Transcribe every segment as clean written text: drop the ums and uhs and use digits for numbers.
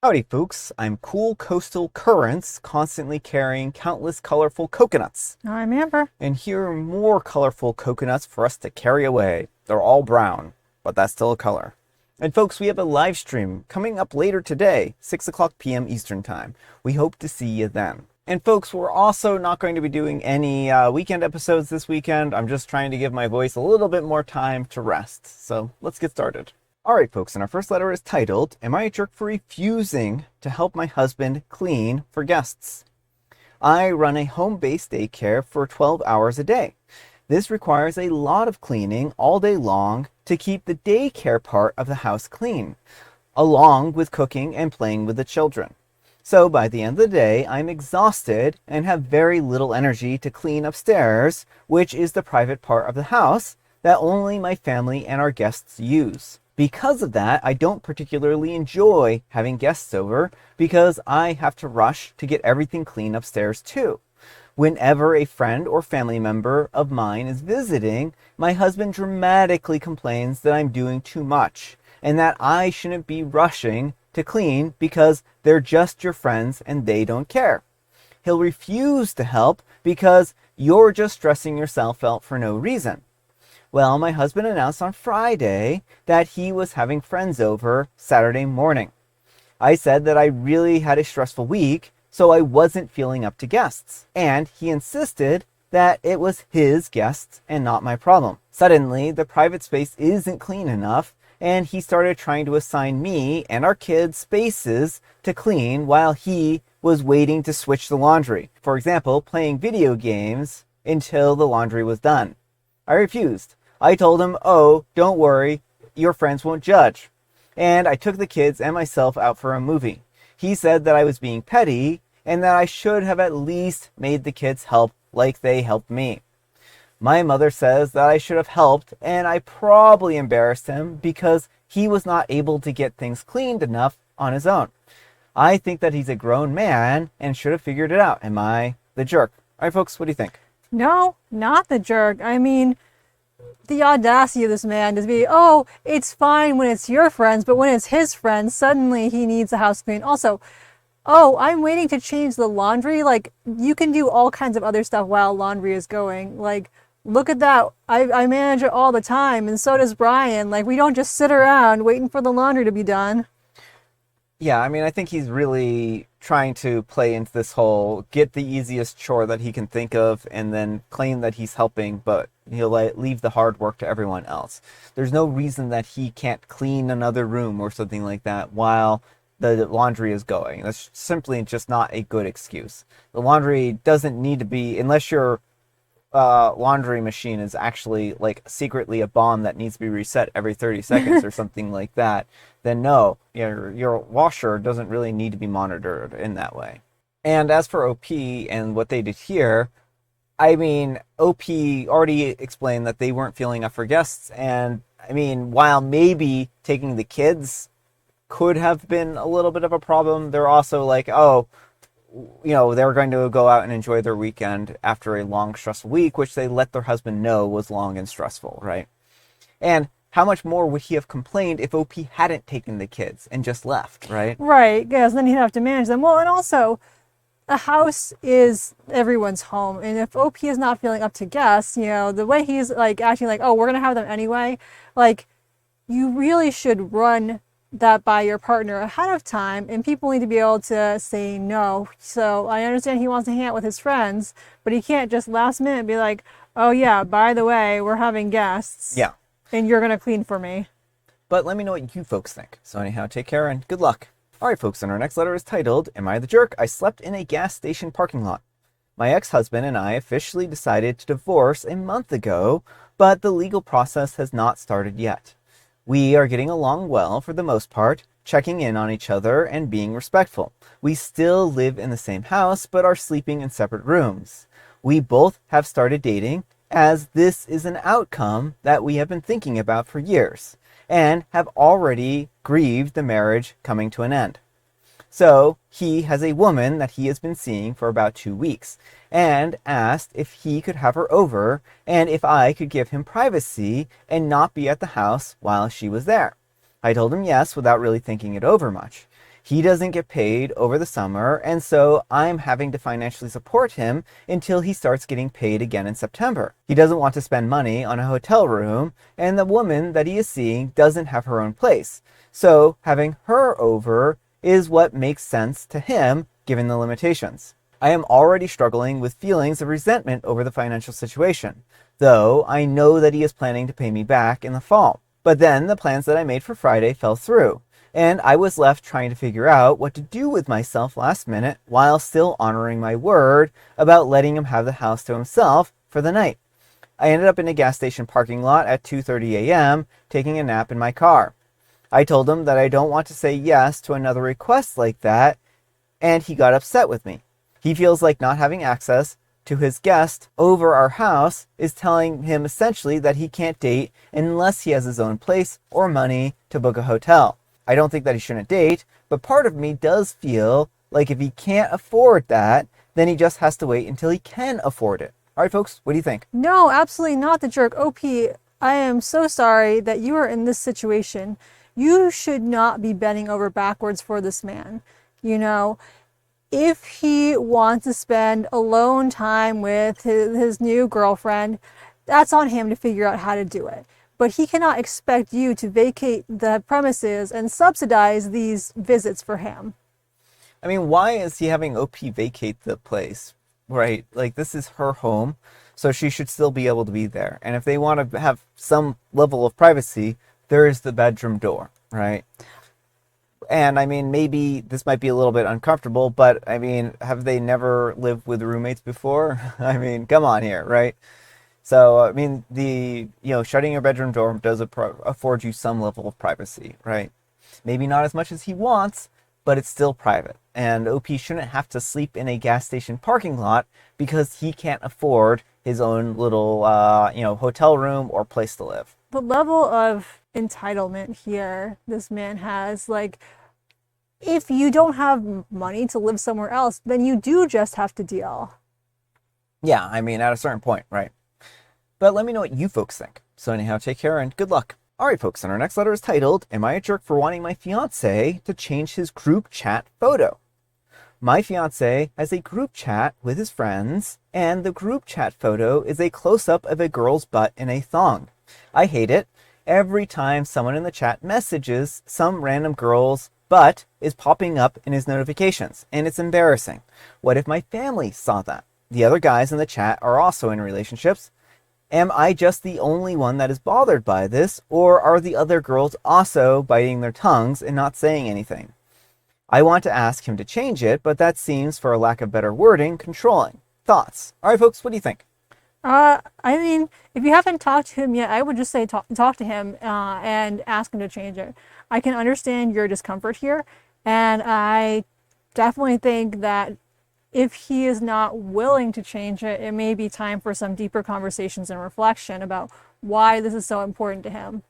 Howdy folks, I'm Cool Coastal Currents, constantly carrying countless colorful coconuts. I remember. And here are more colorful coconuts for us to carry away. They're all brown, but that's still a color. And folks, we have a live stream coming up later today, 6 o'clock p.m. Eastern Time. We hope to see you then. And folks, we're also not going to be doing any weekend episodes this weekend. I'm just trying to give my voice a little bit more time to rest. So let's get started. Alright folks, and our first letter is titled, Am I a Jerk for Refusing to Help My Husband Clean for Guests? I run a home-based daycare for 12 hours a day. This requires a lot of cleaning all day long to keep the daycare part of the house clean, along with cooking and playing with the children. So by the end of the day, I'm exhausted and have very little energy to clean upstairs, which is the private part of the house that only my family and our guests use. Because of that, I don't particularly enjoy having guests over because I have to rush to get everything clean upstairs too. Whenever a friend or family member of mine is visiting, my husband dramatically complains that I'm doing too much and that I shouldn't be rushing to clean because they're just your friends and they don't care. He'll refuse to help because you're just stressing yourself out for no reason. Well, my husband announced on Friday that he was having friends over Saturday morning. I said that I really had a stressful week, so I wasn't feeling up to guests. And he insisted that it was his guests and not my problem. Suddenly, the private space isn't clean enough, and he started trying to assign me and our kids spaces to clean while he was waiting to switch the laundry. For example, playing video games until the laundry was done. I refused. I told him, oh, don't worry, your friends won't judge. And I took the kids and myself out for a movie. He said that I was being petty and that I should have at least made the kids help like they helped me. My mother says that I should have helped, and I probably embarrassed him because he was not able to get things cleaned enough on his own. I think that he's a grown man and should have figured it out. Am I the jerk? All right, folks, what do you think? No, not the jerk. I mean, the audacity of this man to be, oh, it's fine when it's your friends, but when it's his friends, suddenly he needs the house clean. Also, oh, I'm waiting to change the laundry. Like, you can do all kinds of other stuff while laundry is going. Like, look at that. I manage it all the time, and so does Brian. Like, we don't just sit around waiting for the laundry to be done. Yeah, I mean, I think he's really trying to play into this whole get the easiest chore that he can think of and then claim that he's helping, but he'll leave the hard work to everyone else. There's no reason that he can't clean another room or something like that while the laundry is going. That's simply just not a good excuse. The laundry doesn't need to be, unless your laundry machine is actually like secretly a bomb that needs to be reset every 30 seconds or something like that, then no, your washer doesn't really need to be monitored in that way. And as for OP and what they did here, I mean, OP already explained that they weren't feeling up for guests, and I mean, while maybe taking the kids could have been a little bit of a problem, they're also like, oh, they're going to go out and enjoy their weekend after a long, stressful week, which they let their husband know was long and stressful, right? And how much more would he have complained if OP hadn't taken the kids and just left, right? Right, yes, then he'd have to manage them. Well, and also, a house is everyone's home, and if OP is not feeling up to guests, the way he's like acting like, oh, we're gonna have them anyway, like, you really should run that by your partner ahead of time, and people need to be able to say no. So I understand he wants to hang out with his friends, but he can't just last minute be like, oh yeah, by the way, we're having guests. Yeah. And you're gonna clean for me. But let me know what you folks think. So anyhow, take care and good luck. Alright folks, and our next letter is titled, Am I the Jerk? I slept in a gas station parking lot. My ex-husband and I officially decided to divorce a month ago, but the legal process has not started yet. We are getting along well for the most part, checking in on each other and being respectful. We still live in the same house, but are sleeping in separate rooms. We both have started dating, as this is an outcome that we have been thinking about for years, and have already grieved the marriage coming to an end. So he has a woman that he has been seeing for about 2 weeks and asked if he could have her over and if I could give him privacy and not be at the house while she was there. I told him yes without really thinking it over much. He doesn't get paid over the summer, and so I'm having to financially support him until he starts getting paid again in September. He doesn't want to spend money on a hotel room, and the woman that he is seeing doesn't have her own place. So having her over is what makes sense to him given the limitations. I am already struggling with feelings of resentment over the financial situation, though I know that he is planning to pay me back in the fall. But then the plans that I made for Friday fell through, and I was left trying to figure out what to do with myself last minute while still honoring my word about letting him have the house to himself for the night. I ended up in a gas station parking lot at 2:30 a.m. taking a nap in my car. I told him that I don't want to say yes to another request like that, and he got upset with me. He feels like not having access to his guest over our house is telling him essentially that he can't date unless he has his own place or money to book a hotel. I don't think that he shouldn't date, but part of me does feel like if he can't afford that, then he just has to wait until he can afford it. All right, folks, what do you think? No, absolutely not the jerk. OP, I am so sorry that you are in this situation. You should not be bending over backwards for this man. You know, if he wants to spend alone time with his new girlfriend, that's on him to figure out how to do it. But he cannot expect you to vacate the premises and subsidize these visits for him. I mean, why is he having OP vacate the place? Right? Like, this is her home, so she should still be able to be there. And if they want to have some level of privacy, there is the bedroom door, right? And I mean, maybe this might be a little bit uncomfortable, but I mean, have they never lived with roommates before? I mean, come on here, right? So, I mean, shutting your bedroom door does afford you some level of privacy, right? Maybe not as much as he wants, but it's still private. And OP shouldn't have to sleep in a gas station parking lot because he can't afford his own little, hotel room or place to live. The level of entitlement here this man has, like, if you don't have money to live somewhere else, then you do just have to deal. Yeah, I mean, at a certain point, right? But let me know what you folks think. So anyhow, take care and good luck. All right, folks, and our next letter is titled, Am I a Jerk for Wanting My Fiance to Change His Group Chat Photo? My fiance has a group chat with his friends, and the group chat photo is a close-up of a girl's butt in a thong. I hate it. Every time someone in the chat messages, some random girl's butt is popping up in his notifications, and it's embarrassing. What if my family saw that? The other guys in the chat are also in relationships. Am I just the only one that is bothered by this, or are the other girls also biting their tongues and not saying anything? I want to ask him to change it, but that seems, for a lack of better wording, controlling. Thoughts? All right, folks, what do you think? I mean, if you haven't talked to him yet, I would just say talk to him and ask him to change it. I can understand your discomfort here, and I definitely think that if he is not willing to change it, it may be time for some deeper conversations and reflection about why this is so important to him.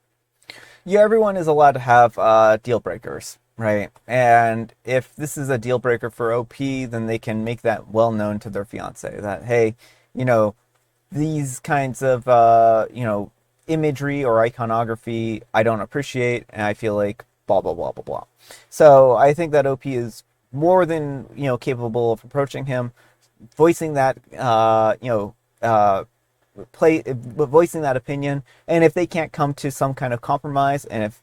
Yeah, everyone is allowed to have deal breakers, right? And if this is a deal breaker for OP, then they can make that well known to their fiance that, hey, these kinds of, imagery or iconography I don't appreciate, and I feel like blah, blah, blah, blah, blah. So I think that OP is more than, capable of approaching him, voicing that, voicing that opinion. And if they can't come to some kind of compromise, and if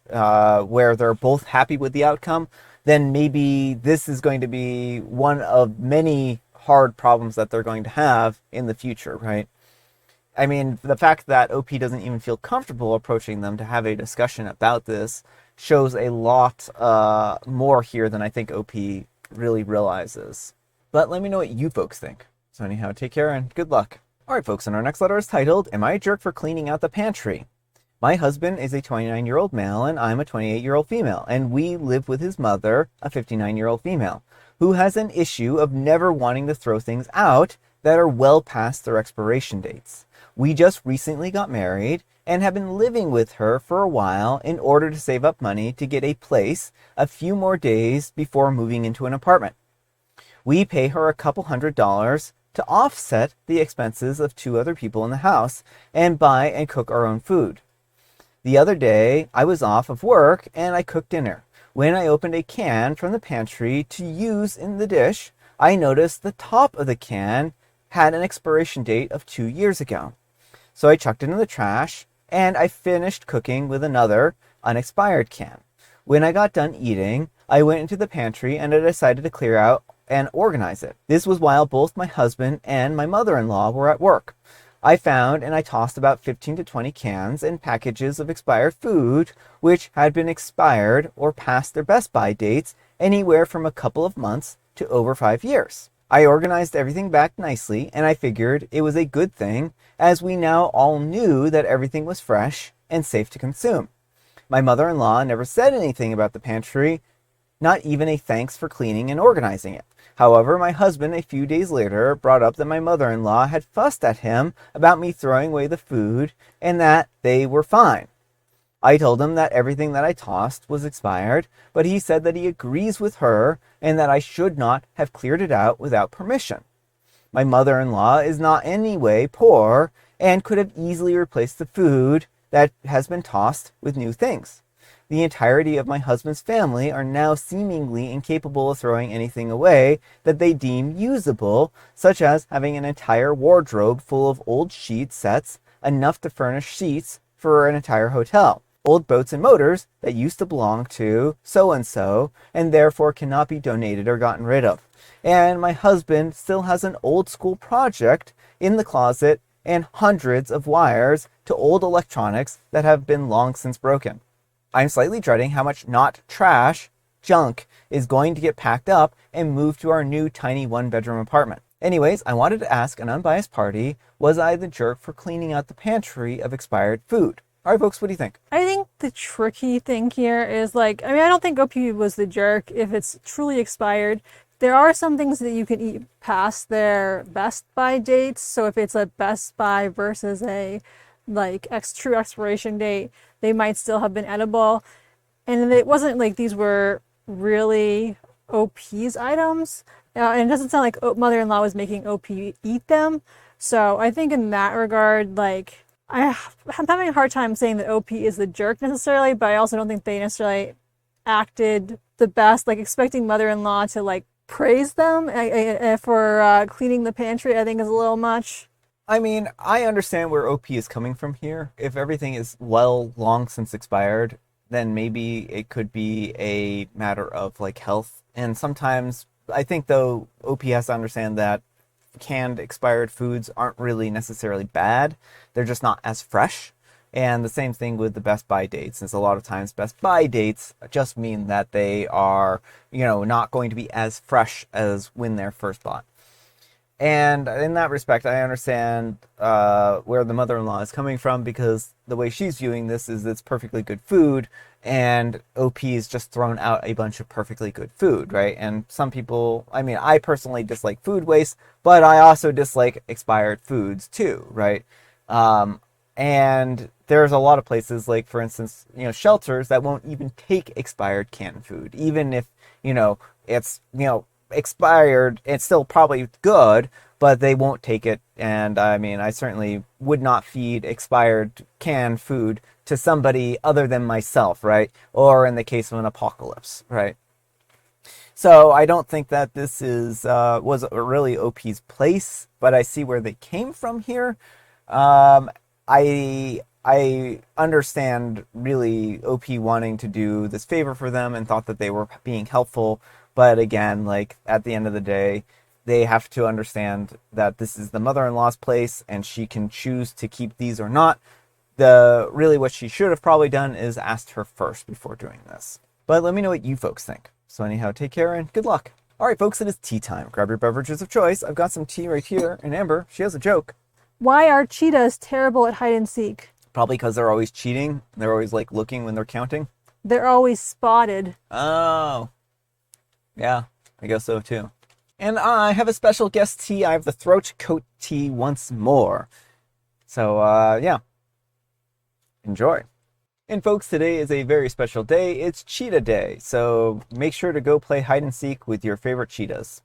where they're both happy with the outcome, then maybe this is going to be one of many hard problems that they're going to have in the future, right? I mean, the fact that OP doesn't even feel comfortable approaching them to have a discussion about this shows a lot more here than I think OP really realizes. But let me know what you folks think. So anyhow, take care and good luck. All right, folks, and our next letter is titled, Am I a Jerk for Cleaning Out the Pantry? My husband is a 29-year-old male and I'm a 28-year-old female, and we live with his mother, a 59-year-old female, who has an issue of never wanting to throw things out that are well past their expiration dates. We just recently got married and have been living with her for a while in order to save up money to get a place a few more days before moving into an apartment. We pay her a couple $100s to offset the expenses of 2 other people in the house and buy and cook our own food. The other day, I was off of work and I cooked dinner. When I opened a can from the pantry to use in the dish, I noticed the top of the can had an expiration date of 2 years ago. So I chucked it in the trash, and I finished cooking with another unexpired can. When I got done eating, I went into the pantry and I decided to clear out and organize it. This was while both my husband and my mother-in-law were at work. I found and I tossed about 15 to 20 cans and packages of expired food, which had been expired or past their best by dates anywhere from a couple of months to over 5 years. I organized everything back nicely, and I figured it was a good thing, as we now all knew that everything was fresh and safe to consume. My mother-in-law never said anything about the pantry, not even a thanks for cleaning and organizing it. However, my husband a few days later brought up that my mother-in-law had fussed at him about me throwing away the food and that they were fine. I told him that everything that I tossed was expired, but he said that he agrees with her and that I should not have cleared it out without permission. My mother-in-law is not in any way poor and could have easily replaced the food that has been tossed with new things. The entirety of my husband's family are now seemingly incapable of throwing anything away that they deem usable, such as having an entire wardrobe full of old sheet sets, enough to furnish sheets for an entire hotel. Old boats and motors that used to belong to so-and-so and therefore cannot be donated or gotten rid of. And my husband still has an old school project in the closet and hundreds of wires to old electronics that have been long since broken. I'm slightly dreading how much not trash, junk is going to get packed up and moved to our new tiny one-bedroom apartment. Anyways, I wanted to ask an unbiased party, was I the jerk for cleaning out the pantry of expired food? All right, folks, what do you think? I think the tricky thing here is I don't think OP was the jerk if it's truly expired. There are some things that you can eat past their best by dates. So if it's a best by versus a true expiration date, they might still have been edible. And it wasn't like these were really OP's items. And it doesn't sound like mother-in-law was making OP eat them. So I think in that regard, I'm having a hard time saying that OP is the jerk necessarily, but I also don't think they necessarily acted the best. Expecting mother-in-law to praise them for cleaning the pantry, I think is a little much. I mean, I understand where OP is coming from here. If everything is long since expired, then maybe it could be a matter of health. And sometimes I think though OP has to understand that canned expired foods aren't really necessarily bad. They're just not as fresh. And the same thing with the best by dates, since a lot of times best by dates just mean that they are, not going to be as fresh as when they're first bought. And in that respect, I understand where the mother-in-law is coming from, because the way she's viewing this is it's perfectly good food, and OP's just thrown out a bunch of perfectly good food, right? And some people, I personally dislike food waste, but I also dislike expired foods too, right? And there's a lot of places, for instance, shelters that won't even take expired canned food, even if, it's, expired, it's still probably good, but they won't take it. And I certainly would not feed expired canned food to somebody other than myself, right? Or in the case of an apocalypse, right? So I don't think that this was really OP's place, but I see where they came from here. I understand really OP wanting to do this favor for them and thought that they were being helpful. But again, at the end of the day, they have to understand that this is the mother-in-law's place and she can choose to keep these or not. Really what she should have probably done is asked her first before doing this. But let me know what you folks think. So anyhow, take care and good luck. All right, folks, it is tea time. Grab your beverages of choice. I've got some tea right here. And Amber, she has a joke. Why are cheetahs terrible at hide and seek? Probably because they're always cheating. They're always looking when they're counting. They're always spotted. Oh. Yeah, I guess so too. And I have a special guest tea. I have the throat coat tea once more. So, yeah. Enjoy. And folks, today is a very special day. It's Cheetah Day. So make sure to go play hide and seek with your favorite cheetahs.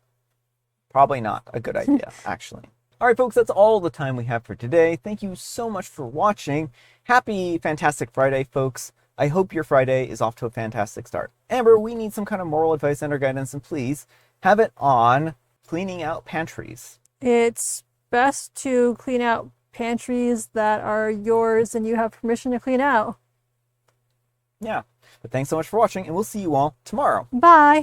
Probably not a good idea, actually. All right, folks, that's all the time we have for today. Thank you so much for watching. Happy Fantastic Friday, folks. I hope your Friday is off to a fantastic start. Amber, we need some kind of moral advice and or guidance, and please have it on cleaning out pantries. It's best to clean out pantries that are yours and you have permission to clean out. Yeah. But thanks so much for watching, and we'll see you all tomorrow. Bye.